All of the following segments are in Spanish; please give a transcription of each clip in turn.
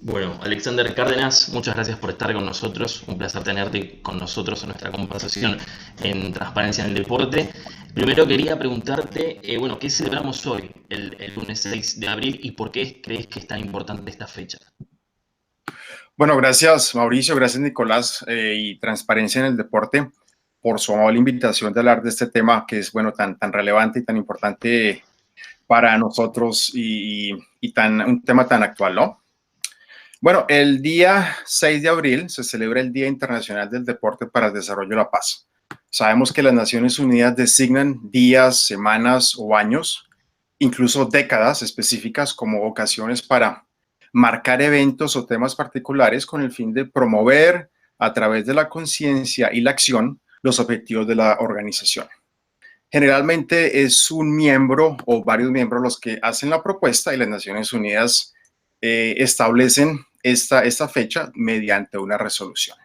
Bueno, Alexander Cárdenas, muchas gracias por estar con nosotros. Un placer tenerte con nosotros en nuestra conversación en Transparencia en el Deporte. Primero quería preguntarte, bueno, ¿qué celebramos hoy, el lunes 6 de abril, y por qué crees que es tan importante esta fecha? Bueno, gracias Mauricio, gracias Nicolás y Transparencia en el Deporte por su amable invitación de hablar de este tema que es bueno tan relevante y tan importante para nosotros y un tema tan actual, ¿no? Bueno, el día 6 de abril se celebra el Día Internacional del Deporte para el Desarrollo de la Paz. Sabemos que las Naciones Unidas designan días, semanas o años, incluso décadas específicas como ocasiones para marcar eventos o temas particulares con el fin de promover a través de la conciencia y la acción los objetivos de la organización. Generalmente es un miembro o varios miembros los que hacen la propuesta y las Naciones Unidas establecen esta fecha mediante una resolución.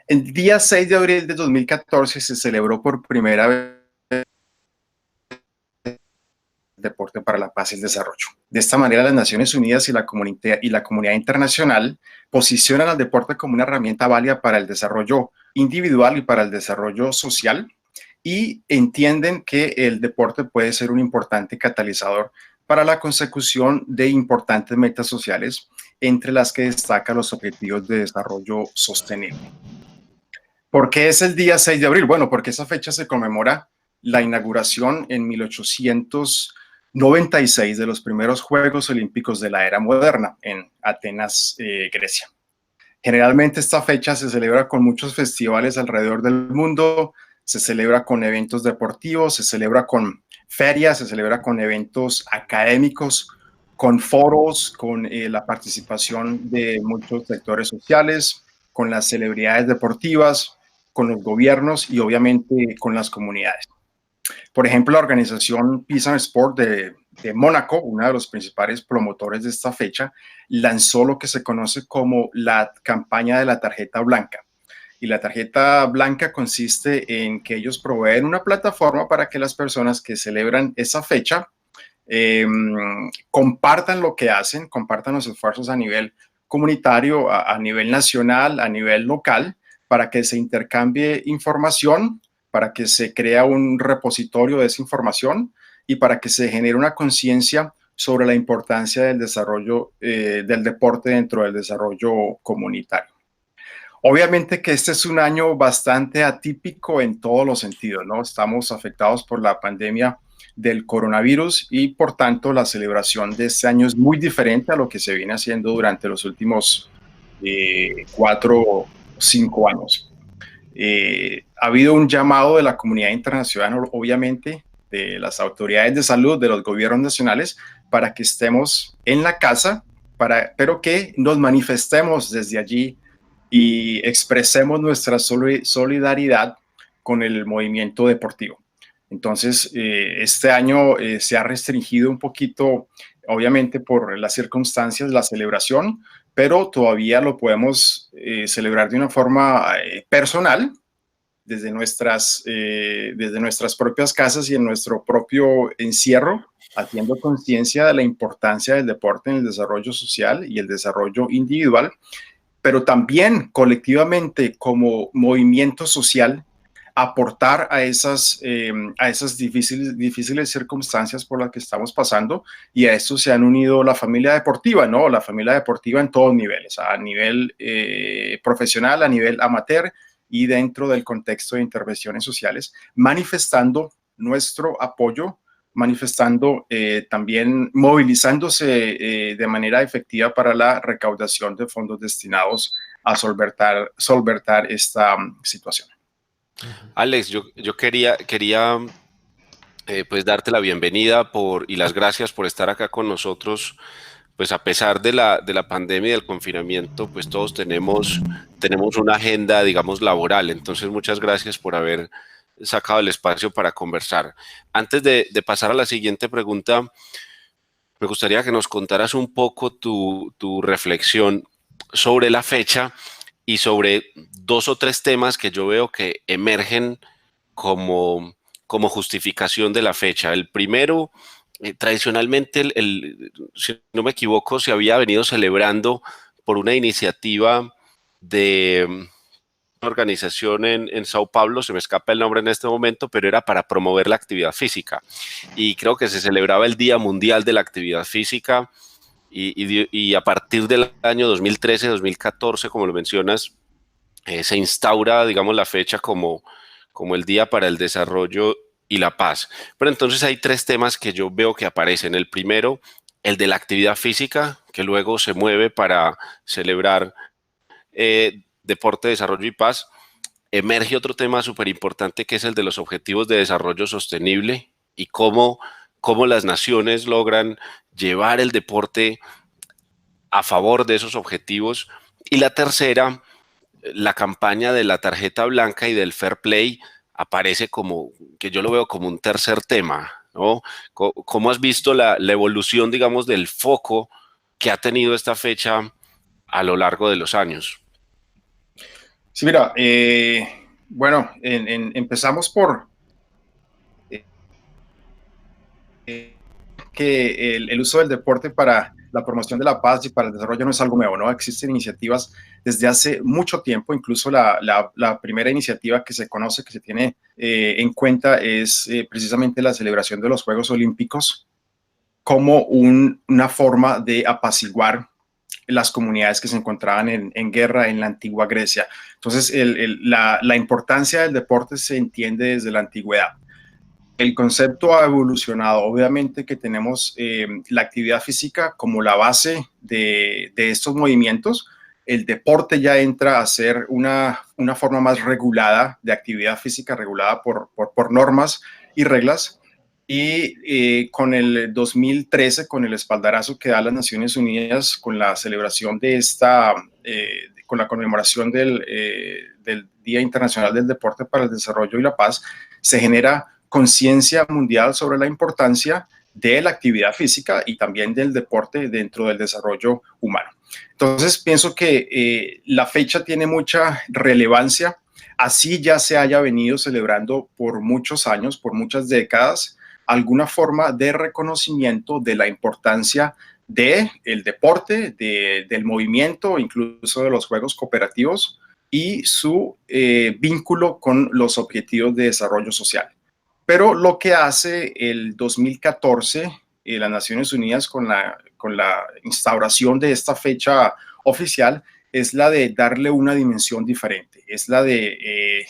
El día 6 de abril de 2014 se celebró por primera vez Deporte para la Paz y el Desarrollo. De esta manera, las Naciones Unidas y la comunidad internacional posicionan al deporte como una herramienta válida para el desarrollo individual y para el desarrollo social, y entienden que el deporte puede ser un importante catalizador para la consecución de importantes metas sociales, entre las que destaca los objetivos de desarrollo sostenible. ¿Por qué es el día 6 de abril? Bueno, porque esa fecha se conmemora la inauguración en 1896 de los primeros Juegos Olímpicos de la era moderna en Atenas, Grecia. Generalmente esta fecha se celebra con muchos festivales alrededor del mundo, se celebra con eventos deportivos, se celebra con ferias, se celebra con eventos académicos, con foros, con la participación de muchos sectores sociales, con las celebridades deportivas, con los gobiernos y obviamente con las comunidades. Por ejemplo, la organización Peace and Sport de Mónaco, uno de los principales promotores de esta fecha, lanzó lo que se conoce como la campaña de la tarjeta blanca. Y la tarjeta blanca consiste en que ellos proveen una plataforma para que las personas que celebran esa fecha eh, compartan lo que hacen, compartan los esfuerzos a nivel comunitario, a nivel nacional, a nivel local, para que se intercambie información, para que se crea un repositorio de esa información y para que se genere una conciencia sobre la importancia del desarrollo del deporte dentro del desarrollo comunitario. Obviamente que este es un año bastante atípico en todos los sentidos, ¿no? Estamos afectados por la pandemia del coronavirus y por tanto la celebración de este año es muy diferente a lo que se viene haciendo durante los últimos 4 o 5 años. Ha habido un llamado de la comunidad internacional, obviamente, de las autoridades de salud, de los gobiernos nacionales, para que estemos en la casa, pero que nos manifestemos desde allí y expresemos nuestra solidaridad con el movimiento deportivo. Entonces, este año se ha restringido un poquito, obviamente por las circunstancias, la celebración, pero todavía lo podemos celebrar de una forma personal, desde nuestras propias casas y en nuestro propio encierro, haciendo conciencia de la importancia del deporte en el desarrollo social y el desarrollo individual, pero también colectivamente como movimiento social aportar a esas difíciles circunstancias por las que estamos pasando, y a esto se han unido la familia deportiva, ¿no? La familia deportiva en todos niveles, a nivel profesional, a nivel amateur y dentro del contexto de intervenciones sociales, manifestando nuestro apoyo, manifestando también movilizándose de manera efectiva para la recaudación de fondos destinados a solventar esta situación. Alex, yo quería pues darte la bienvenida y las gracias por estar acá con nosotros. Pues a pesar de la pandemia y del confinamiento, pues todos tenemos una agenda, digamos, laboral. Entonces, muchas gracias por haber sacado el espacio para conversar. Antes de pasar a la siguiente pregunta, me gustaría que nos contaras un poco tu reflexión sobre la fecha y sobre dos o tres temas que yo veo que emergen como justificación de la fecha. El primero, tradicionalmente, si no me equivoco, se había venido celebrando por una iniciativa de una organización en Sao Paulo, se me escapa el nombre en este momento, pero era para promover la actividad física. Y creo que se celebraba el Día Mundial de la Actividad Física y a partir del año 2013-2014, como lo mencionas, se instaura, digamos, la fecha como el Día para el Desarrollo y la Paz. Pero entonces hay tres temas que yo veo que aparecen. El primero, el de la actividad física, que luego se mueve para celebrar deporte, desarrollo y paz. Emerge otro tema súper importante que es el de los objetivos de desarrollo sostenible y cómo las naciones logran llevar el deporte a favor de esos objetivos. Y la tercera, la campaña de la tarjeta blanca y del fair play aparece como, que yo lo veo como un tercer tema, ¿no? ¿Cómo has visto la evolución, digamos, del foco que ha tenido esta fecha a lo largo de los años? Sí, mira, bueno, empezamos por que el uso del deporte para la promoción de la paz y para el desarrollo no es algo nuevo, ¿no? Existen iniciativas desde hace mucho tiempo, incluso la primera iniciativa que se conoce, que se tiene en cuenta es precisamente la celebración de los Juegos Olímpicos como una forma de apaciguar las comunidades que se encontraban en guerra en la antigua Grecia. Entonces, la importancia del deporte se entiende desde la antigüedad. El concepto ha evolucionado. Obviamente que tenemos la actividad física como la base de estos movimientos. El deporte ya entra a ser una forma más regulada de actividad física, regulada por normas y reglas. Y con el 2013, con el espaldarazo que da las Naciones Unidas, con la celebración de con la conmemoración del Día Internacional del Deporte para el Desarrollo y la Paz, se genera conciencia mundial sobre la importancia de la actividad física y también del deporte dentro del desarrollo humano. Entonces, pienso que la fecha tiene mucha relevancia, así ya se haya venido celebrando por muchos años, por muchas décadas, alguna forma de reconocimiento de la importancia del deporte, del movimiento, incluso de los juegos cooperativos y su vínculo con los objetivos de desarrollo social. Pero lo que hace el 2014 las Naciones Unidas con la instauración de esta fecha oficial es la de darle una dimensión diferente, es la de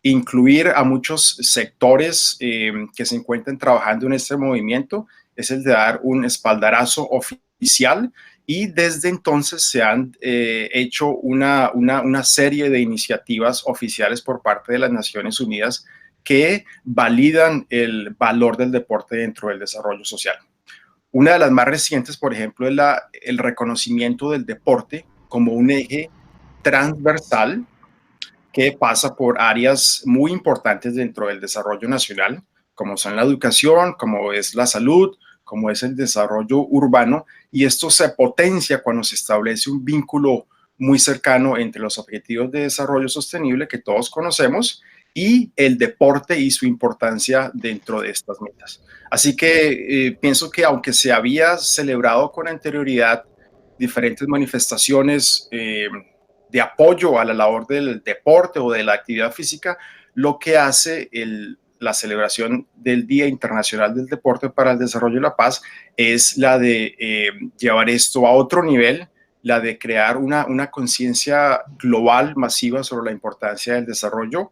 incluir a muchos sectores que se encuentran trabajando en este movimiento, es el de dar un espaldarazo oficial y desde entonces se han hecho una serie de iniciativas oficiales por parte de las Naciones Unidas que validan el valor del deporte dentro del desarrollo social. Una de las más recientes, por ejemplo, es el reconocimiento del deporte como un eje transversal que pasa por áreas muy importantes dentro del desarrollo nacional, como son la educación, como es la salud, como es el desarrollo urbano, y esto se potencia cuando se establece un vínculo muy cercano entre los objetivos de desarrollo sostenible que todos conocemos y el deporte y su importancia dentro de estas metas. Así que pienso que aunque se había celebrado con anterioridad diferentes manifestaciones de apoyo a la labor del deporte o de la actividad física, lo que hace la celebración del Día Internacional del Deporte para el Desarrollo y la Paz es la de llevar esto a otro nivel, la de crear una conciencia global masiva sobre la importancia del desarrollo,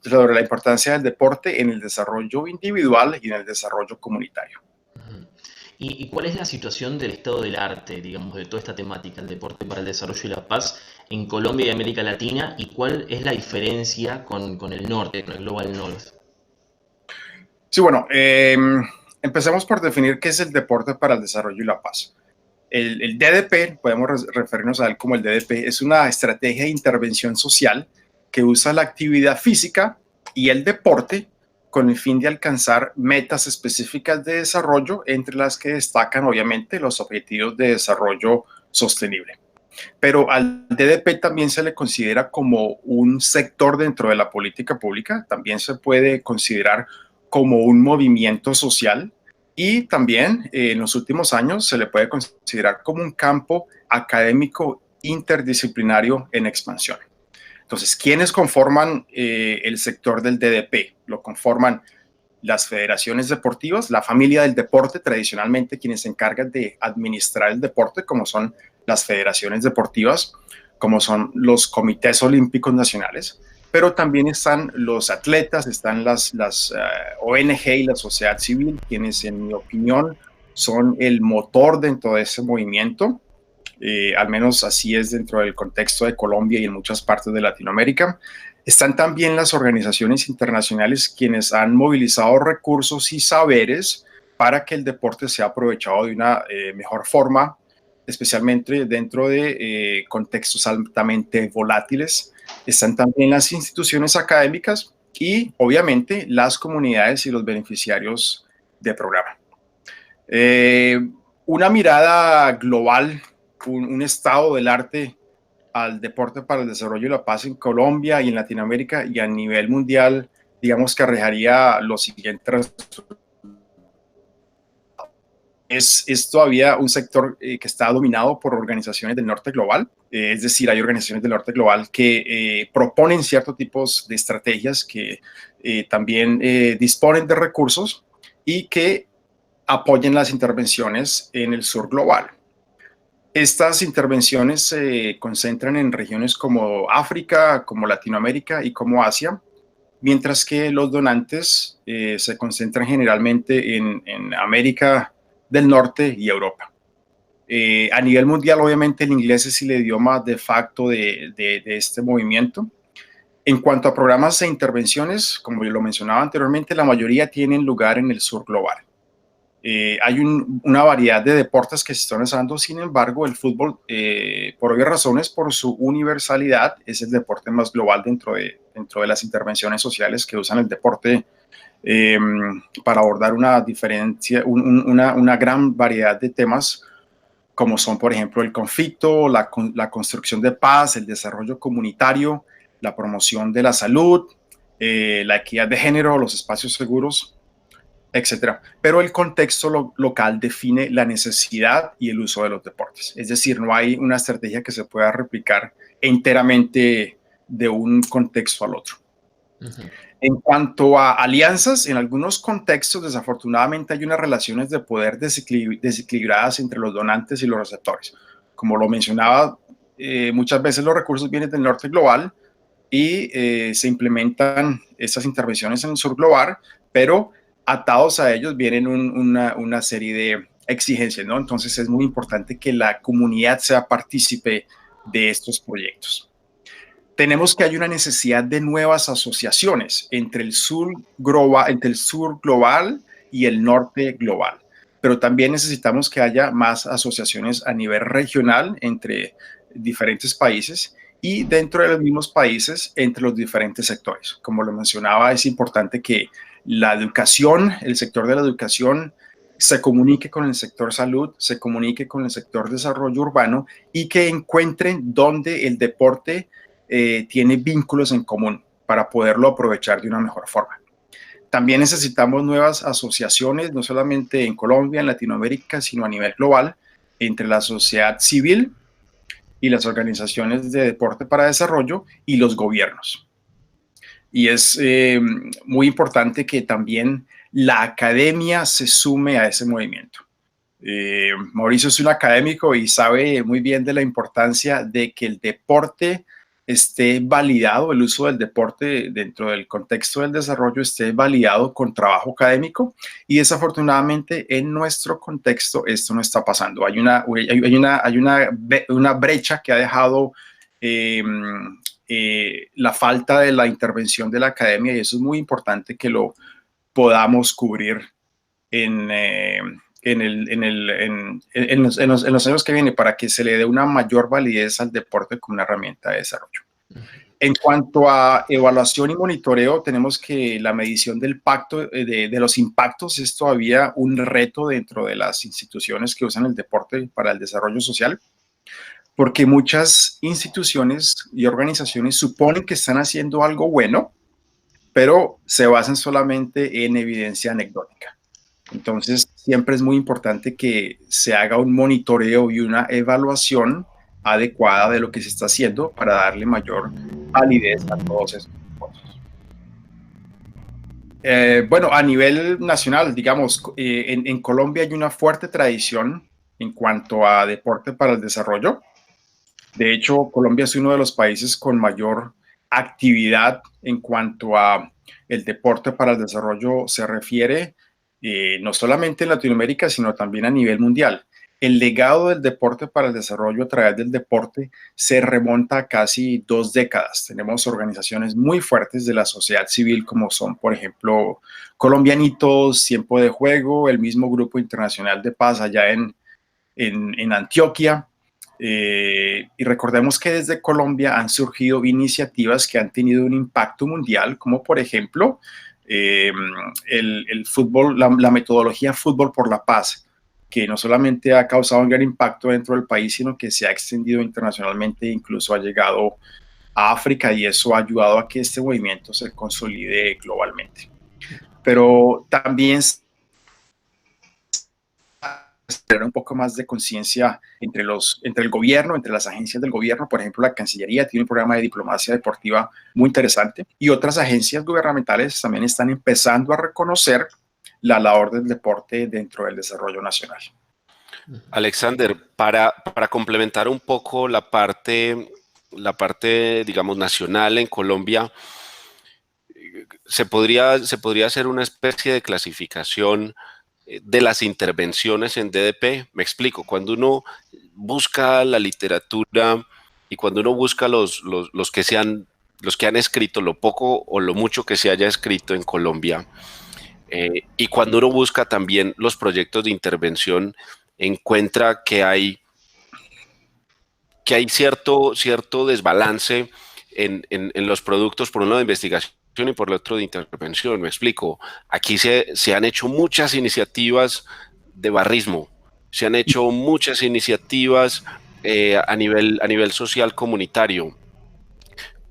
sobre la importancia del deporte en el desarrollo individual y en el desarrollo comunitario. ¿Y cuál es la situación del estado del arte, digamos, de toda esta temática, el deporte para el desarrollo y la paz en Colombia y América Latina? ¿Y cuál es la diferencia con el norte, con el Global North? Sí, bueno, empecemos por definir qué es el deporte para el desarrollo y la paz. El DDP, podemos referirnos a él como el DDP, es una estrategia de intervención social que usa la actividad física y el deporte con el fin de alcanzar metas específicas de desarrollo, entre las que destacan obviamente los objetivos de desarrollo sostenible. Pero al DDP también se le considera como un sector dentro de la política pública, también se puede considerar como un movimiento social y también en los últimos años se le puede considerar como un campo académico interdisciplinario en expansión. Entonces, ¿quiénes conforman el sector del DDP? Lo conforman las federaciones deportivas, la familia del deporte, tradicionalmente quienes se encargan de administrar el deporte, como son las federaciones deportivas, como son los comités olímpicos nacionales, pero también están los atletas, están las ONG y la sociedad civil, quienes en mi opinión son el motor dentro de ese movimiento. Al menos así es dentro del contexto de Colombia y en muchas partes de Latinoamérica. Están también las organizaciones internacionales quienes han movilizado recursos y saberes para que el deporte sea aprovechado de una mejor forma, especialmente dentro de contextos altamente volátiles. Están también las instituciones académicas y obviamente las comunidades y los beneficiarios del programa. Una mirada global, un estado del arte al deporte para el desarrollo y la paz en Colombia y en Latinoamérica y a nivel mundial, digamos que arrojaría los siguientes. Es todavía un sector que está dominado por organizaciones del norte global, es decir, hay organizaciones del norte global que proponen ciertos tipos de estrategias que también disponen de recursos y que apoyen las intervenciones en el sur global. Estas intervenciones se concentran en regiones como África, como Latinoamérica y como Asia, mientras que los donantes se concentran generalmente en América del Norte y Europa. A nivel mundial, obviamente, el inglés es el idioma de facto de este movimiento. En cuanto a programas e intervenciones, como yo lo mencionaba anteriormente, la mayoría tienen lugar en el sur global. Hay una variedad de deportes que se están usando, sin embargo, el fútbol, por obvias razones, por su universalidad, es el deporte más global dentro de las intervenciones sociales que usan el deporte para abordar una gran variedad de temas, como son, por ejemplo, el conflicto, la construcción de paz, el desarrollo comunitario, la promoción de la salud, la equidad de género, los espacios seguros, etcétera. Pero el contexto local define la necesidad y el uso de los deportes. Es decir, no hay una estrategia que se pueda replicar enteramente de un contexto al otro. Uh-huh. En cuanto a alianzas, en algunos contextos, desafortunadamente, hay unas relaciones de poder desequilibradas entre los donantes y los receptores. Como lo mencionaba, muchas veces los recursos vienen del norte global y se implementan estas intervenciones en el sur global, pero atados a ellos vienen una serie de exigencias, ¿no? Entonces es muy importante que la comunidad sea partícipe de estos proyectos. Tenemos que hay una necesidad de nuevas asociaciones entre el sur global y el norte global, pero también necesitamos que haya más asociaciones a nivel regional entre diferentes países y dentro de los mismos países entre los diferentes sectores. Como lo mencionaba, es importante que la educación, el sector de la educación se comunique con el sector salud, se comunique con el sector desarrollo urbano y que encuentren dónde el deporte tiene vínculos en común para poderlo aprovechar de una mejor forma. También necesitamos nuevas asociaciones, no solamente en Colombia, en Latinoamérica, sino a nivel global, entre la sociedad civil y las organizaciones de deporte para desarrollo y los gobiernos. Y es muy importante que también la academia se sume a ese movimiento. Mauricio es un académico y sabe muy bien de la importancia de que el deporte esté validado, el uso del deporte dentro del contexto del desarrollo esté validado con trabajo académico, y desafortunadamente en nuestro contexto esto no está pasando. Hay una brecha que ha dejado la falta de la intervención de la academia, y eso es muy importante que lo podamos cubrir en los años que vienen, para que se le dé una mayor validez al deporte como una herramienta de desarrollo. En cuanto a evaluación y monitoreo, tenemos que la medición del de los impactos es todavía un reto dentro de las instituciones que usan el deporte para el desarrollo social, porque muchas instituciones y organizaciones suponen que están haciendo algo bueno, pero se basan solamente en evidencia anecdótica. Entonces, siempre es muy importante que se haga un monitoreo y una evaluación adecuada de lo que se está haciendo para darle mayor validez a todos estos esfuerzos. Bueno, a nivel nacional, digamos, en Colombia hay una fuerte tradición en cuanto a deporte para el desarrollo. De hecho, Colombia es uno de los países con mayor actividad en cuanto a el deporte para el desarrollo se refiere, no solamente en Latinoamérica, sino también a nivel mundial. El legado del deporte para el desarrollo a través del deporte se remonta a casi 2 décadas. Tenemos organizaciones muy fuertes de la sociedad civil como son, por ejemplo, Colombianitos, Tiempo de Juego, el mismo Grupo Internacional de Paz allá en Antioquia. Y recordemos que desde Colombia han surgido iniciativas que han tenido un impacto mundial, como por ejemplo el fútbol, la metodología Fútbol por la Paz, que no solamente ha causado un gran impacto dentro del país, sino que se ha extendido internacionalmente, incluso ha llegado a África, y eso ha ayudado a que este movimiento se consolide globalmente. Pero también tener un poco más de conciencia entre el gobierno, entre las agencias del gobierno. Por ejemplo, la Cancillería tiene un programa de diplomacia deportiva muy interesante, y otras agencias gubernamentales también están empezando a reconocer la labor del deporte dentro del desarrollo nacional. Alexander, para complementar un poco la parte, digamos, nacional en Colombia, se podría hacer una especie de clasificación de las intervenciones en DDP. Me explico, cuando uno busca la literatura y cuando uno busca los que han escrito, lo poco o lo mucho que se haya escrito en Colombia, y cuando uno busca también los proyectos de intervención, encuentra que hay cierto desbalance en los productos, por un lado de investigación y por el otro de intervención. Me explico. Aquí se han hecho muchas iniciativas de barrismo, se han hecho muchas iniciativas a nivel social comunitario.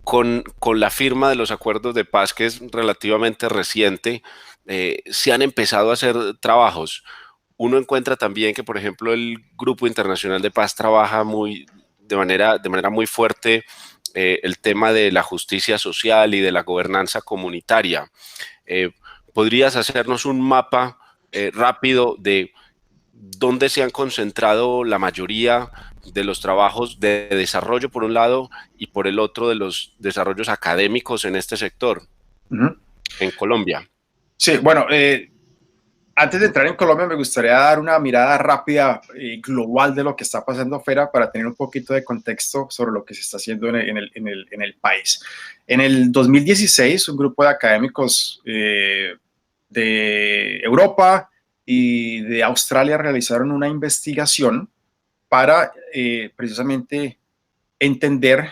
Con la firma de los acuerdos de paz, que es relativamente reciente, se han empezado a hacer trabajos. Uno encuentra también que, por ejemplo, el Grupo Internacional de Paz trabaja de manera muy fuerte el tema de la justicia social y de la gobernanza comunitaria. ¿Podrías hacernos un mapa rápido de dónde se han concentrado la mayoría de los trabajos de desarrollo por un lado y por el otro de los desarrollos académicos en este sector en Colombia? Sí, bueno, antes de entrar en Colombia me gustaría dar una mirada rápida y global de lo que está pasando afuera para tener un poquito de contexto sobre lo que se está haciendo en el país. En el 2016, un grupo de académicos de Europa y de Australia realizaron una investigación para precisamente entender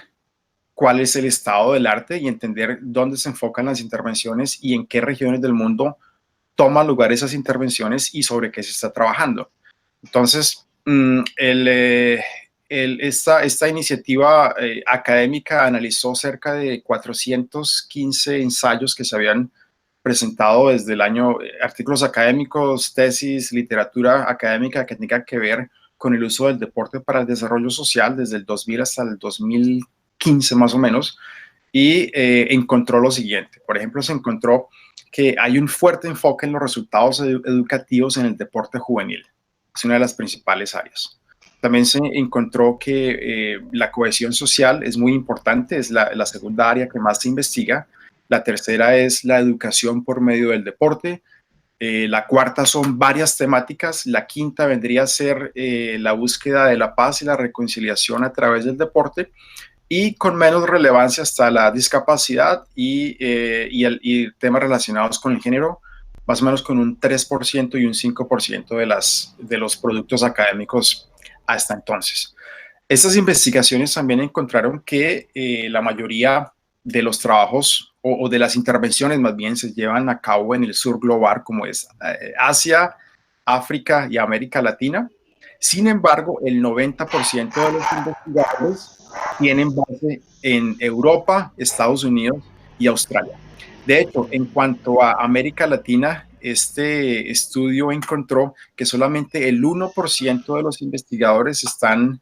cuál es el estado del arte y entender dónde se enfocan las intervenciones y en qué regiones del mundo toman lugar esas intervenciones y sobre qué se está trabajando. Entonces, esta iniciativa académica analizó cerca de 415 ensayos que se habían presentado desde el año, artículos académicos, tesis, literatura académica que tenga que ver con el uso del deporte para el desarrollo social desde el 2000 hasta el 2015 más o menos, y encontró lo siguiente. Por ejemplo, se encontró que hay un fuerte enfoque en los resultados educativos en el deporte juvenil. Es una de las principales áreas. También se encontró que la cohesión social es muy importante, es la segunda área que más se investiga. La tercera es la educación por medio del deporte. La cuarta son varias temáticas. La quinta vendría a ser la búsqueda de la paz y la reconciliación a través del deporte. Y con menos relevancia está la discapacidad y temas relacionados con el género, más o menos con un 3% y un 5% de los productos académicos hasta entonces. Estas investigaciones también encontraron que la mayoría de los trabajos o de las intervenciones más bien se llevan a cabo en el sur global, como es Asia, África y América Latina. Sin embargo, el 90% de los investigadores tienen base en Europa, Estados Unidos y Australia. De hecho, en cuanto a América Latina, este estudio encontró que solamente el 1% de los investigadores están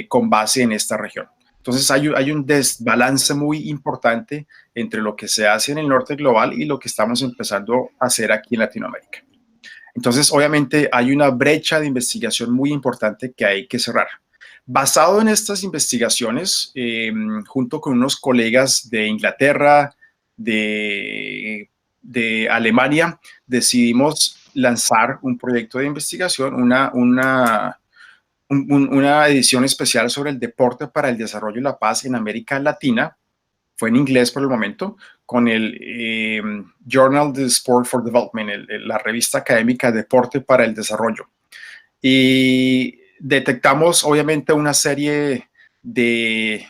con base en esta región. Entonces hay un desbalance muy importante entre lo que se hace en el norte global y lo que estamos empezando a hacer aquí en Latinoamérica. Entonces, obviamente, hay una brecha de investigación muy importante que hay que cerrar. Basado en estas investigaciones, junto con unos colegas de Inglaterra, de Alemania, decidimos lanzar un proyecto de investigación, una edición especial sobre el deporte para el desarrollo y la paz en América Latina. Fue en inglés por el momento, con el Journal of Sport for Development, la revista académica Deporte para el Desarrollo. Y detectamos obviamente una serie de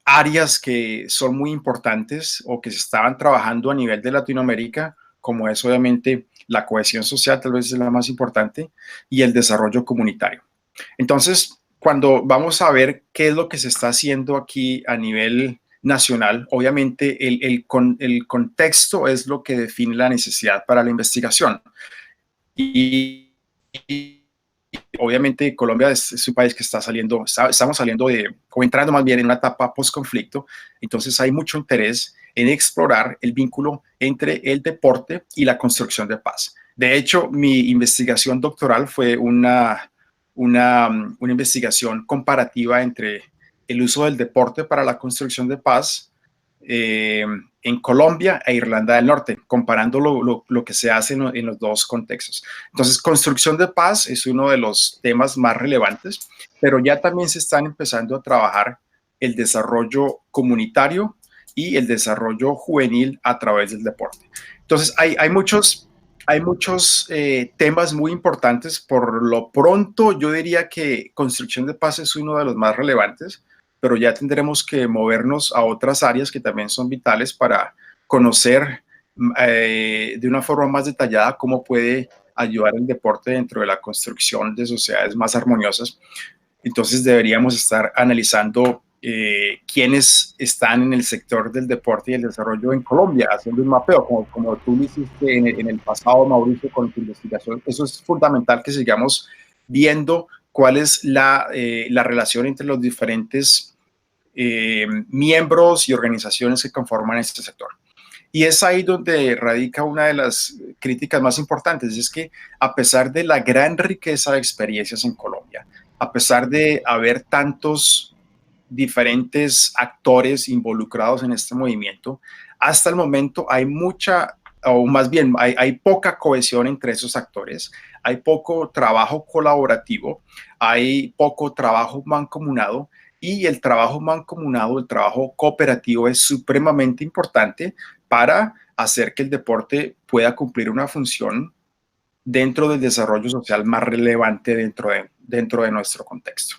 áreas que son muy importantes o que se estaban trabajando a nivel de Latinoamérica, como es obviamente la cohesión social, tal vez es la más importante, y el desarrollo comunitario. Entonces, cuando vamos a ver qué es lo que se está haciendo aquí a nivel nacional, obviamente el contexto es lo que define la necesidad para la investigación. Y obviamente Colombia es un país que estamos saliendo o entrando más bien en una etapa post-conflicto, entonces hay mucho interés en explorar el vínculo entre el deporte y la construcción de paz. De hecho, mi investigación doctoral fue una investigación comparativa entre el uso del deporte para la construcción de paz en Colombia e Irlanda del Norte, comparando lo que se hace en los dos contextos. Entonces, construcción de paz es uno de los temas más relevantes, pero ya también se están empezando a trabajar el desarrollo comunitario y el desarrollo juvenil a través del deporte. Entonces, hay muchos temas muy importantes. Por lo pronto, yo diría que construcción de paz es uno de los más relevantes, pero ya tendremos que movernos a otras áreas que también son vitales para conocer de una forma más detallada cómo puede ayudar el deporte dentro de la construcción de sociedades más armoniosas. Entonces deberíamos estar analizando quiénes están en el sector del deporte y el desarrollo en Colombia, haciendo un mapeo, como tú lo hiciste en el pasado, Mauricio, con tu investigación. Eso es fundamental, que sigamos viendo cuál es la relación entre los diferentes miembros y organizaciones que conforman este sector. Y es ahí donde radica una de las críticas más importantes, es que a pesar de la gran riqueza de experiencias en Colombia, a pesar de haber tantos diferentes actores involucrados en este movimiento, hasta el momento hay mucha, o más bien hay poca cohesión entre esos actores, hay poco trabajo colaborativo, hay poco trabajo mancomunado, y el trabajo mancomunado, el trabajo cooperativo es supremamente importante para hacer que el deporte pueda cumplir una función dentro del desarrollo social más relevante dentro de nuestro contexto.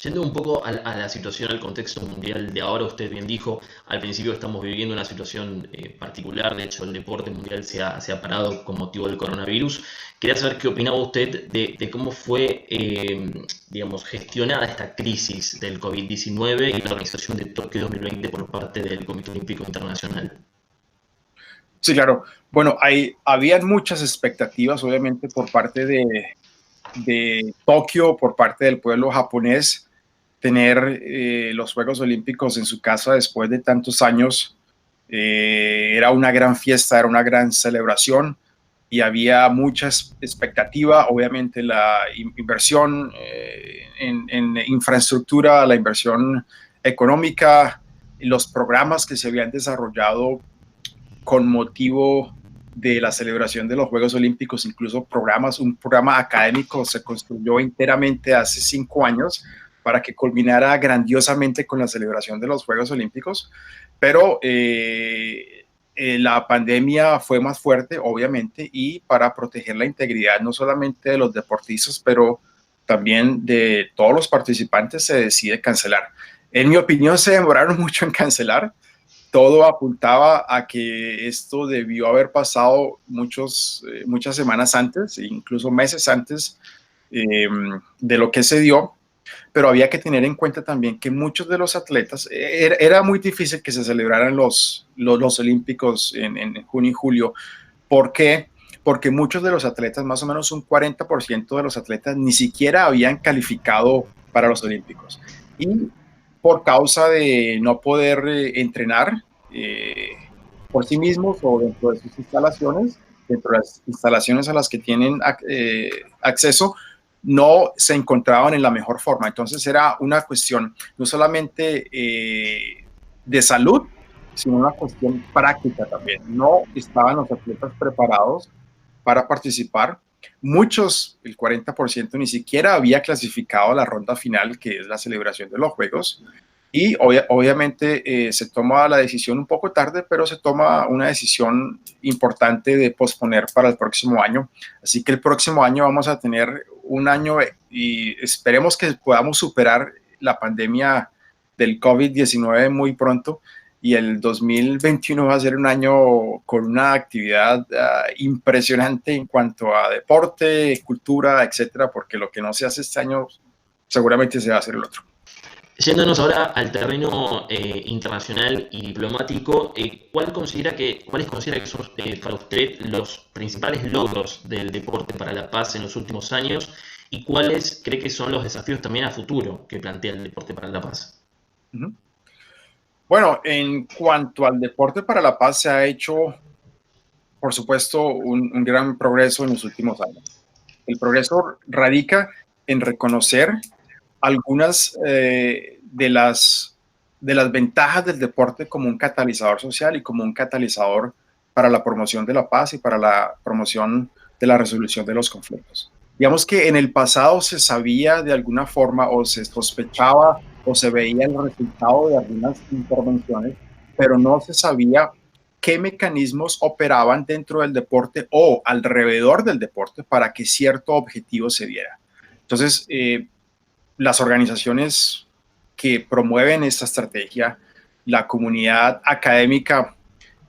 Yendo un poco a la situación, al contexto mundial de ahora, usted bien dijo, al principio estamos viviendo una situación particular, de hecho el deporte mundial se ha parado con motivo del coronavirus. Quería saber qué opinaba usted de cómo fue, digamos, gestionada esta crisis del COVID-19 y la organización de Tokio 2020 por parte del Comité Olímpico Internacional. Sí, claro. Bueno, habían muchas expectativas, obviamente, por parte de Tokio, por parte del pueblo japonés, tener los Juegos Olímpicos en su casa después de tantos años. Era una gran fiesta, era una gran celebración y había mucha expectativa. Obviamente la inversión en infraestructura, la inversión económica, los programas que se habían desarrollado con motivo de la celebración de los Juegos Olímpicos, incluso un programa académico se construyó enteramente hace 5 años para que culminara grandiosamente con la celebración de los Juegos Olímpicos, pero la pandemia fue más fuerte, obviamente, y para proteger la integridad no solamente de los deportistas, pero también de todos los participantes, se decide cancelar. En mi opinión, se demoraron mucho en cancelar. Todo apuntaba a que esto debió haber pasado muchas semanas antes, incluso meses antes de lo que se dio, pero había que tener en cuenta también que muchos de los atletas, era muy difícil que se celebraran los Olímpicos en junio y julio. ¿Por qué? porque muchos de los atletas, más o menos un 40% de los atletas, ni siquiera habían calificado para los Olímpicos. Y por causa de no poder entrenar por sí mismos o dentro de sus instalaciones, dentro de las instalaciones a las que tienen acceso, no se encontraban en la mejor forma. Entonces era una cuestión no solamente de salud, sino una cuestión práctica también. No estaban los atletas preparados para participar. Muchos, el 40%, ni siquiera había clasificado a la ronda final, que es la celebración de los Juegos. Y obviamente se toma la decisión un poco tarde, pero se toma una decisión importante de posponer para el próximo año. Así que el próximo año vamos a tener un año y esperemos que podamos superar la pandemia del COVID-19 muy pronto. Y el 2021 va a ser un año con una actividad impresionante en cuanto a deporte, cultura, etcétera, porque lo que no se hace este año seguramente se va a hacer el otro. Yéndonos ahora al terreno internacional y diplomático, ¿cuáles considera que son para usted los principales logros del deporte para la paz en los últimos años y cuáles cree que son los desafíos también a futuro que plantea el deporte para la paz? Uh-huh. Bueno, en cuanto al deporte para la paz se ha hecho, por supuesto, un gran progreso en los últimos años. El progreso radica en reconocer algunas de las ventajas del deporte como un catalizador social y como un catalizador para la promoción de la paz y para la promoción de la resolución de los conflictos. Digamos que en el pasado se sabía de alguna forma o se sospechaba o se veía el resultado de algunas intervenciones, pero no se sabía qué mecanismos operaban dentro del deporte o alrededor del deporte para que cierto objetivo se diera. Entonces, las organizaciones que promueven esta estrategia, la comunidad académica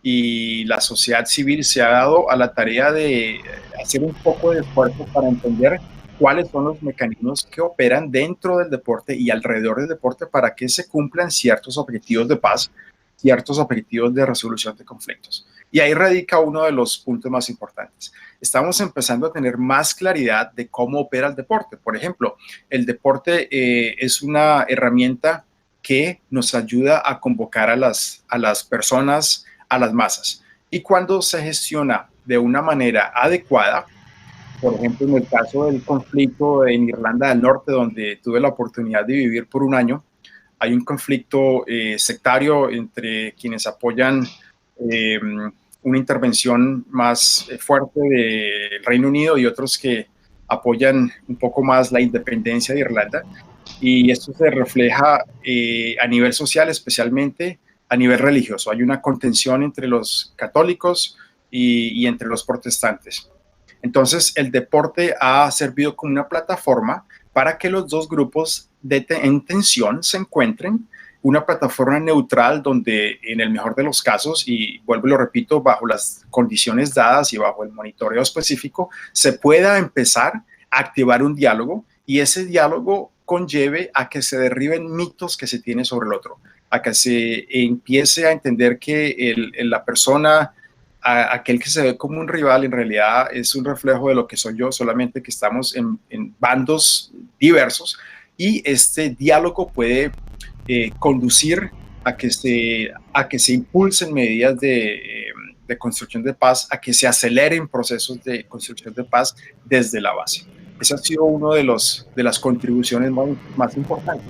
y la sociedad civil se ha dado a la tarea de hacer un poco de esfuerzo para entender cuáles son los mecanismos que operan dentro del deporte y alrededor del deporte para que se cumplan ciertos objetivos de paz, ciertos objetivos de resolución de conflictos. Y ahí radica uno de los puntos más importantes. Estamos empezando a tener más claridad de cómo opera el deporte. Por ejemplo, el deporte es una herramienta que nos ayuda a convocar a las personas, a las masas. Y cuando se gestiona de una manera adecuada, por ejemplo, en el caso del conflicto en Irlanda del Norte, donde tuve la oportunidad de vivir por un año, hay un conflicto sectario entre quienes apoyan una intervención más fuerte del Reino Unido y otros que apoyan un poco más la independencia de Irlanda. Y esto se refleja a nivel social, especialmente a nivel religioso. Hay una contención entre los católicos y entre los protestantes. Entonces, el deporte ha servido como una plataforma para que los dos grupos en tensión se encuentren, una plataforma neutral donde en el mejor de los casos, y vuelvo y lo repito, bajo las condiciones dadas y bajo el monitoreo específico, se pueda empezar a activar un diálogo y ese diálogo conlleve a que se derriben mitos que se tiene sobre el otro, a que se empiece a entender que la persona, aquel que se ve como un rival, en realidad es un reflejo de lo que soy yo, solamente que estamos en bandos diversos y este diálogo puede conducir a que se impulsen medidas de construcción de paz, a que se aceleren procesos de construcción de paz desde la base. Esa ha sido una de las contribuciones más importantes.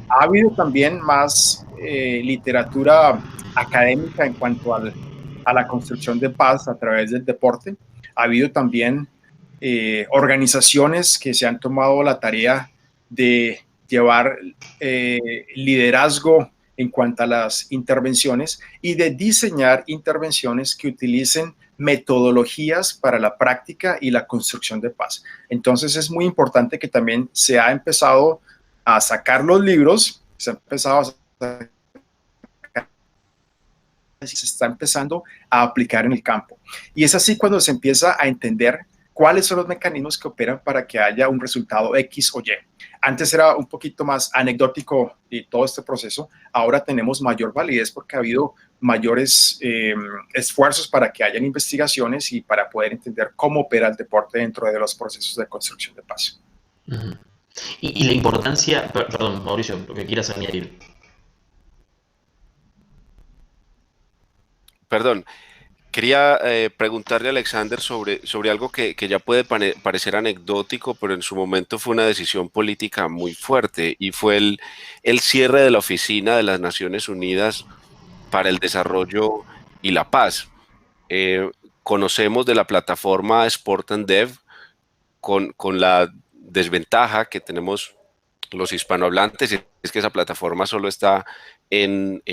Ha habido también más literatura académica en cuanto a la construcción de paz a través del deporte. Ha habido también organizaciones que se han tomado la tarea de llevar liderazgo en cuanto a las intervenciones y de diseñar intervenciones que utilicen metodologías para la práctica y la construcción de paz. Entonces es muy importante que también se ha empezado a sacar los libros, se está empezando a aplicar en el campo. Y es así cuando se empieza a entender cuáles son los mecanismos que operan para que haya un resultado X o Y. Antes era un poquito más anecdótico todo este proceso, ahora tenemos mayor validez porque ha habido mayores esfuerzos para que hayan investigaciones y para poder entender cómo opera el deporte dentro de los procesos de construcción de paz. Uh-huh. Y la importancia, perdón, Mauricio, lo que quieras añadir. Perdón, quería preguntarle a Alexander sobre algo que ya puede parecer anecdótico, pero en su momento fue una decisión política muy fuerte y fue el cierre de la Oficina de las Naciones Unidas para el Desarrollo y la Paz. Conocemos de la plataforma Sport and Dev con la desventaja que tenemos los hispanohablantes, es que esa plataforma solo está en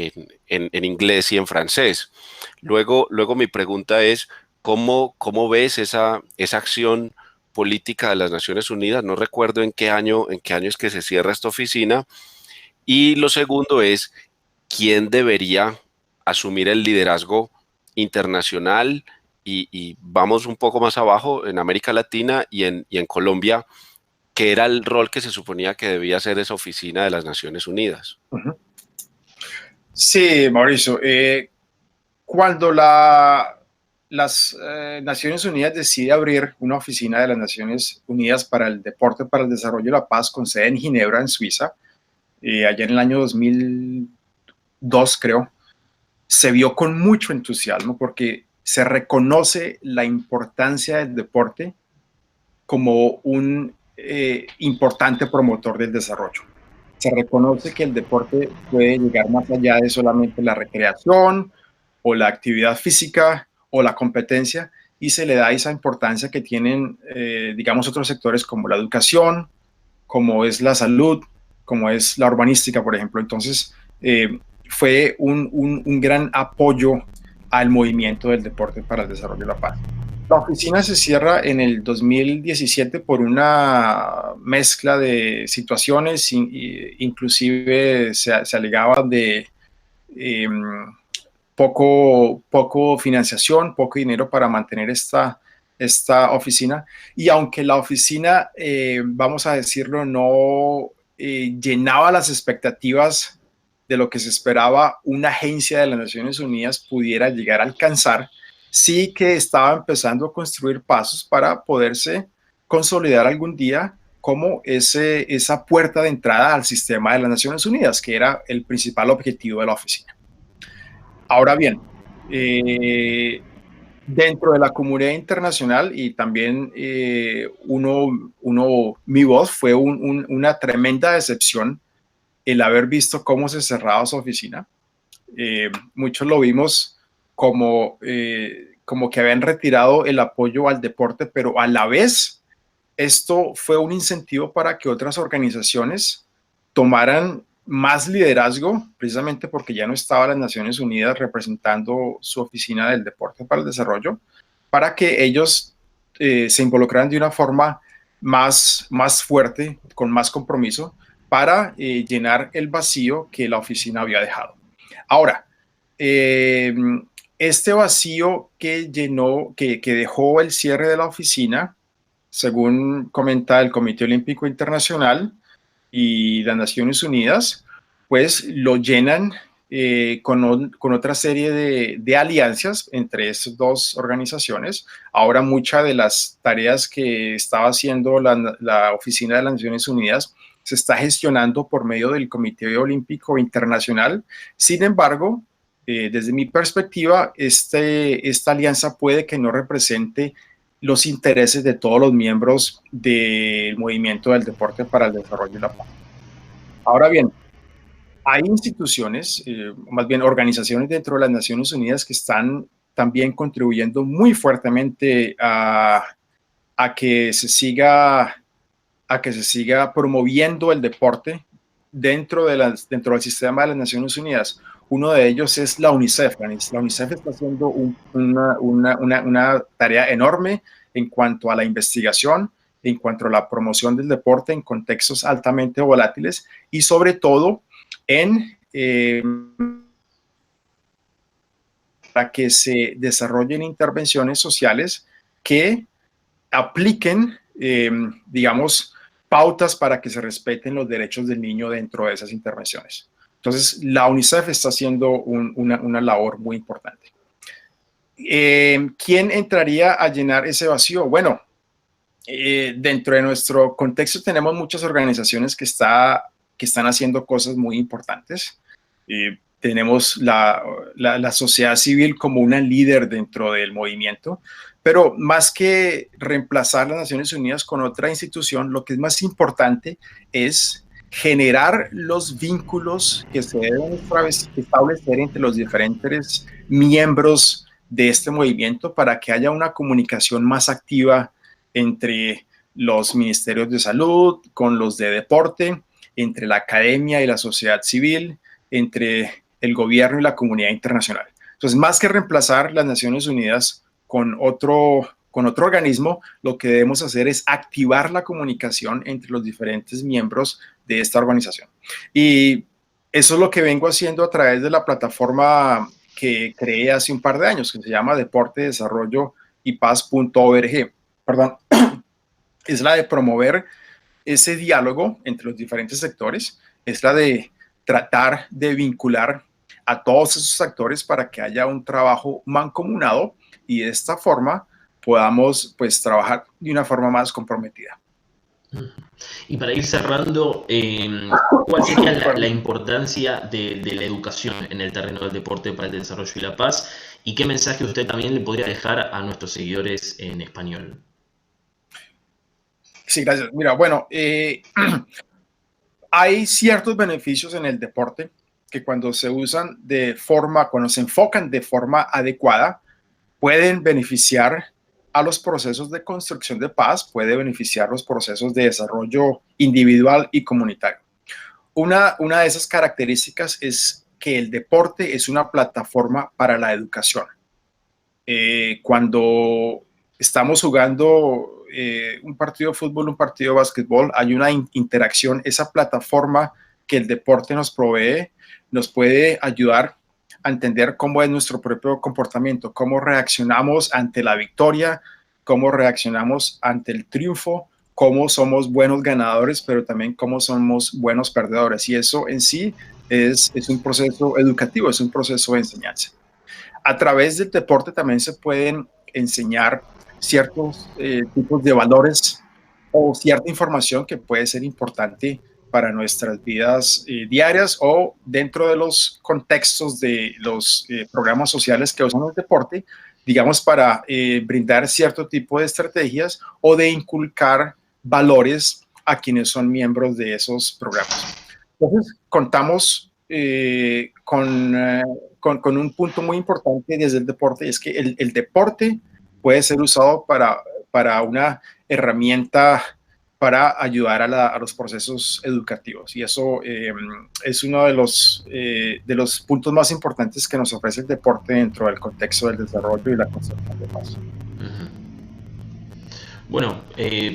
inglés y en francés. Luego mi pregunta es, ¿cómo ves esa acción política de las Naciones Unidas? No recuerdo en qué año es que se cierra esta oficina. Y lo segundo es, ¿quién debería asumir el liderazgo internacional? Y vamos un poco más abajo, en América Latina y en Colombia, ¿qué era el rol que se suponía que debía hacer esa oficina de las Naciones Unidas? Uh-huh. Sí, Mauricio. Cuando las Naciones Unidas decide abrir una oficina de las Naciones Unidas para el deporte, para el desarrollo y la paz, con sede en Ginebra, en Suiza, allá en el año 2002, creo, se vio con mucho entusiasmo porque se reconoce la importancia del deporte como un importante promotor del desarrollo. Se reconoce que el deporte puede llegar más allá de solamente la recreación o la actividad física o la competencia, y se le da esa importancia que tienen, digamos, otros sectores como la educación, como es la salud, como es la urbanística, por ejemplo. Entonces, fue un gran apoyo al movimiento del deporte para el desarrollo de la paz. La oficina se cierra en el 2017 por una mezcla de situaciones, inclusive se alegaba de poco financiación, poco dinero para mantener esta oficina. Y aunque la oficina, vamos a decirlo, no llenaba las expectativas de lo que se esperaba una agencia de las Naciones Unidas pudiera llegar a alcanzar, sí que estaba empezando a construir pasos para poderse consolidar algún día como esa puerta de entrada al sistema de las Naciones Unidas, que era el principal objetivo de la oficina. Ahora bien, dentro de la comunidad internacional y también mi voz fue una tremenda decepción el haber visto cómo se cerraba su oficina. Muchos lo vimos como que habían retirado el apoyo al deporte, pero a la vez esto fue un incentivo para que otras organizaciones tomaran más liderazgo, precisamente porque ya no estaba las Naciones Unidas representando su oficina del deporte para el desarrollo, para que ellos se involucraran de una forma más fuerte, con más compromiso, para llenar el vacío que la oficina había dejado. Ahora, este vacío que dejó el cierre de la oficina, según comenta el Comité Olímpico Internacional y las Naciones Unidas, pues lo llenan con otra serie de alianzas entre estas dos organizaciones. Ahora muchas de las tareas que estaba haciendo la Oficina de las Naciones Unidas se está gestionando por medio del Comité Olímpico Internacional. Sin embargo, desde mi perspectiva, esta alianza puede que no represente los intereses de todos los miembros del movimiento del deporte para el desarrollo y la paz. Ahora bien, hay instituciones, más bien organizaciones dentro de las Naciones Unidas que están también contribuyendo muy fuertemente a que se siga promoviendo el deporte dentro del sistema de las Naciones Unidas. Uno de ellos es la UNICEF. La UNICEF está haciendo una tarea enorme en cuanto a la investigación, en cuanto a la promoción del deporte en contextos altamente volátiles y sobre todo para que se desarrollen intervenciones sociales que apliquen, digamos, pautas para que se respeten los derechos del niño dentro de esas intervenciones. Entonces, la UNICEF está haciendo una labor muy importante. ¿Quién entraría a llenar ese vacío? Bueno, dentro de nuestro contexto tenemos muchas organizaciones que están haciendo cosas muy importantes. Tenemos la sociedad civil como una líder dentro del movimiento, pero más que reemplazar las Naciones Unidas con otra institución, lo que es más importante es generar los vínculos que se deben establecer entre los diferentes miembros de este movimiento para que haya una comunicación más activa entre los ministerios de salud, con los de deporte, entre la academia y la sociedad civil, entre el gobierno y la comunidad internacional. Entonces, más que reemplazar las Naciones Unidas con otro organismo, lo que debemos hacer es activar la comunicación entre los diferentes miembros de esta organización. Y eso es lo que vengo haciendo a través de la plataforma que creé hace un par de años, que se llama Deporte, Desarrollo y Paz.org. Perdón, es la de promover ese diálogo entre los diferentes sectores, es la de tratar de vincular a todos esos actores para que haya un trabajo mancomunado y de esta forma podamos pues trabajar de una forma más comprometida. Y para ir cerrando, ¿cuál sería la importancia de la educación en el terreno del deporte para el desarrollo y la paz? ¿Y qué mensaje usted también le podría dejar a nuestros seguidores en español? Sí, gracias. Mira, bueno, hay ciertos beneficios en el deporte que cuando se usan cuando se enfocan de forma adecuada, pueden beneficiar a los procesos de construcción de paz, puede beneficiar los procesos de desarrollo individual y comunitario. Una de esas características es que el deporte es una plataforma para la educación. Cuando estamos jugando un partido de fútbol, un partido de básquetbol, hay una interacción, esa plataforma que el deporte nos provee nos puede ayudar a entender cómo es nuestro propio comportamiento, cómo reaccionamos ante la victoria, cómo reaccionamos ante el triunfo, cómo somos buenos ganadores, pero también cómo somos buenos perdedores. Y eso en sí es un proceso educativo, es un proceso de enseñanza. A través del deporte también se pueden enseñar ciertos tipos de valores o cierta información que puede ser importante para nuestras vidas diarias o dentro de los contextos de los programas sociales que usan el deporte, digamos, para brindar cierto tipo de estrategias o de inculcar valores a quienes son miembros de esos programas. Entonces, contamos con un punto muy importante desde el deporte, y es que el deporte puede ser usado para una herramienta para ayudar a los procesos educativos. Y eso es uno de los puntos más importantes que nos ofrece el deporte dentro del contexto del desarrollo y la construcción de paz. Bueno,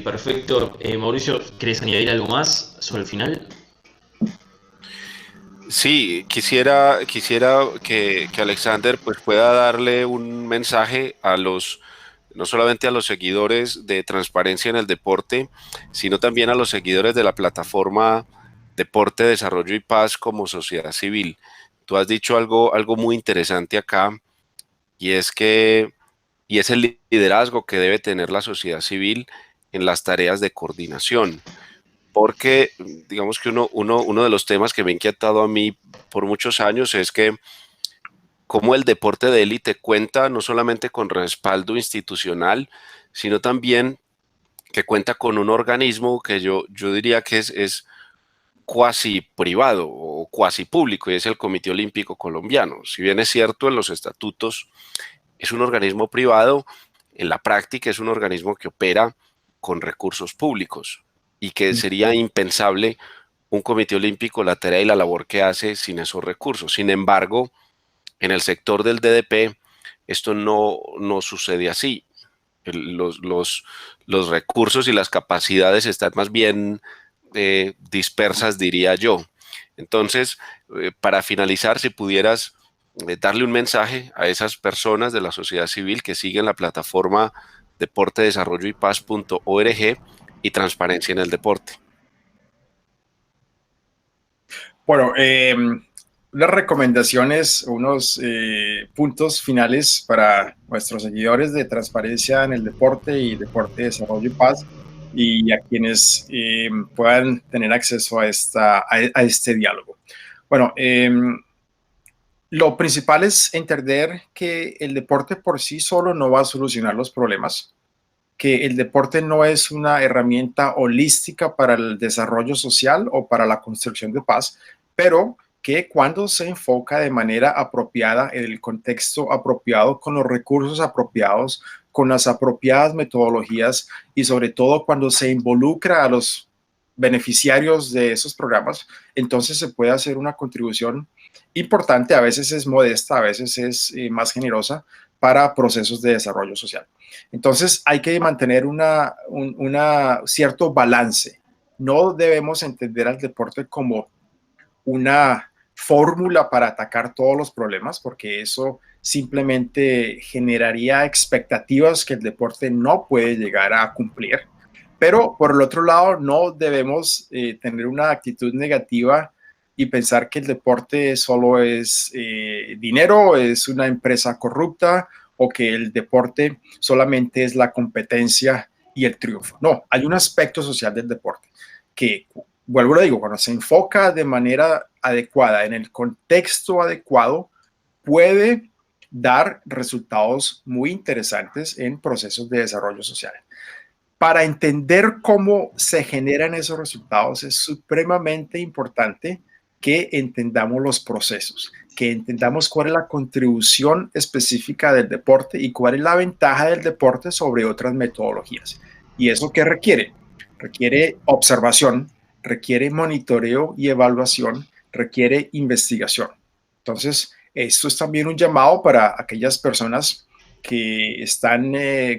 perfecto. Mauricio, ¿querés añadir algo más sobre el final? Sí, quisiera que Alexander pues pueda darle un mensaje no solamente a los seguidores de Transparencia en el Deporte, sino también a los seguidores de la plataforma Deporte, Desarrollo y Paz como sociedad civil. Tú has dicho algo muy interesante acá, y es el liderazgo que debe tener la sociedad civil en las tareas de coordinación. Porque digamos que uno de los temas que me ha inquietado a mí por muchos años es que cómo el deporte de élite cuenta no solamente con respaldo institucional, sino también que cuenta con un organismo que yo diría que es cuasi privado o cuasi público, y es el Comité Olímpico Colombiano. Si bien es cierto, en los estatutos es un organismo privado, en la práctica es un organismo que opera con recursos públicos, y que sería impensable un comité olímpico, la tarea y la labor que hace sin esos recursos. Sin embargo, en el sector del DDP, esto no sucede así. Los recursos y las capacidades están más bien dispersas, diría yo. Entonces, para finalizar, si pudieras darle un mensaje a esas personas de la sociedad civil que siguen la plataforma Deporte, Desarrollo y Paz.org y Transparencia en el Deporte. Bueno, unas recomendaciones, unos puntos finales para nuestros seguidores de Transparencia en el Deporte y Deporte, Desarrollo y Paz, y a quienes puedan tener acceso a este diálogo. Bueno, lo principal es entender que el deporte por sí solo no va a solucionar los problemas, que el deporte no es una herramienta holística para el desarrollo social o para la construcción de paz, pero que cuando se enfoca de manera apropiada, en el contexto apropiado, con los recursos apropiados, con las apropiadas metodologías y sobre todo cuando se involucra a los beneficiarios de esos programas, entonces se puede hacer una contribución importante, a veces es modesta, a veces es más generosa para procesos de desarrollo social. Entonces hay que mantener cierto balance. No debemos entender al deporte como una fórmula para atacar todos los problemas, porque eso simplemente generaría expectativas que el deporte no puede llegar a cumplir. Pero por el otro lado, no debemos tener una actitud negativa y pensar que el deporte solo es dinero, es una empresa corrupta o que el deporte solamente es la competencia y el triunfo. No, hay un aspecto social del deporte que, vuelvo a lo digo, cuando se enfoca de manera adecuada, en el contexto adecuado, puede dar resultados muy interesantes en procesos de desarrollo social. Para entender cómo se generan esos resultados es supremamente importante que entendamos los procesos, que entendamos cuál es la contribución específica del deporte y cuál es la ventaja del deporte sobre otras metodologías. ¿Y eso qué requiere? Requiere observación, requiere monitoreo y evaluación, requiere investigación. Entonces, esto es también un llamado para aquellas personas que están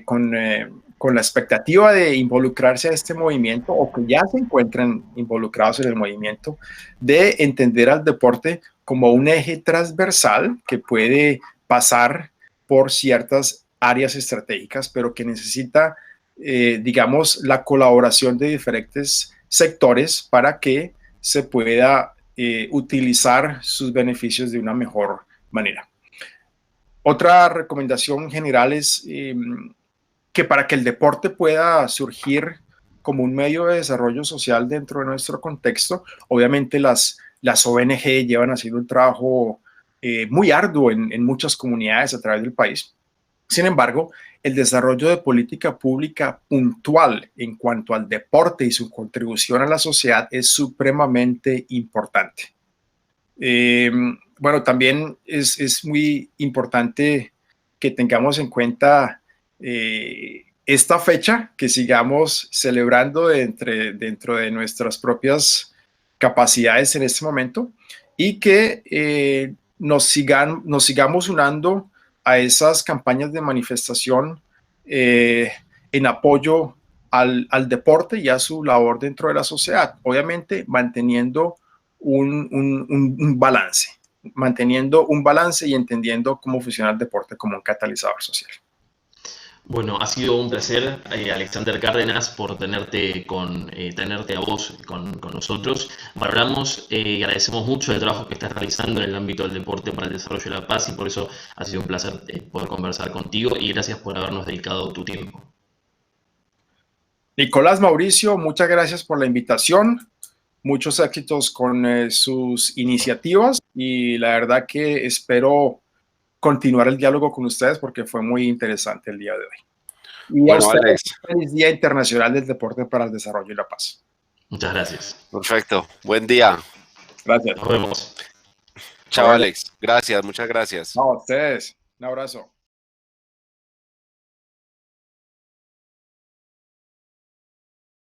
con la expectativa de involucrarse a este movimiento o que ya se encuentran involucrados en el movimiento, de entender al deporte como un eje transversal que puede pasar por ciertas áreas estratégicas, pero que necesita, digamos, la colaboración de diferentes sectores para que se pueda utilizar sus beneficios de una mejor manera. Otra recomendación general es que para que el deporte pueda surgir como un medio de desarrollo social dentro de nuestro contexto, obviamente las ONG llevan haciendo un trabajo muy arduo en muchas comunidades a través del país. Sin embargo, el desarrollo de política pública puntual en cuanto al deporte y su contribución a la sociedad es supremamente importante. Bueno, también es muy importante que tengamos en cuenta esta fecha, que sigamos celebrando dentro de nuestras propias capacidades en este momento y que nos sigamos unando a esas campañas de manifestación en apoyo al deporte y a su labor dentro de la sociedad, obviamente manteniendo un balance y entendiendo cómo funciona el deporte como un catalizador social. Bueno, ha sido un placer, Alexander Cárdenas, por tenerte a vos con nosotros. Valoramos y agradecemos mucho el trabajo que estás realizando en el ámbito del deporte para el desarrollo de la paz y por eso ha sido un placer poder conversar contigo y gracias por habernos dedicado tu tiempo. Nicolás, Mauricio, muchas gracias por la invitación. Muchos éxitos con sus iniciativas y la verdad que espero continuar el diálogo con ustedes porque fue muy interesante el día de hoy. Y bueno, a ustedes, Alex, feliz Día Internacional del Deporte para el Desarrollo y la Paz. Muchas gracias. perfecto. Buen día. Gracias. Nos vemos. Chao, Alex. Gracias, muchas gracias. No, a ustedes. Un abrazo.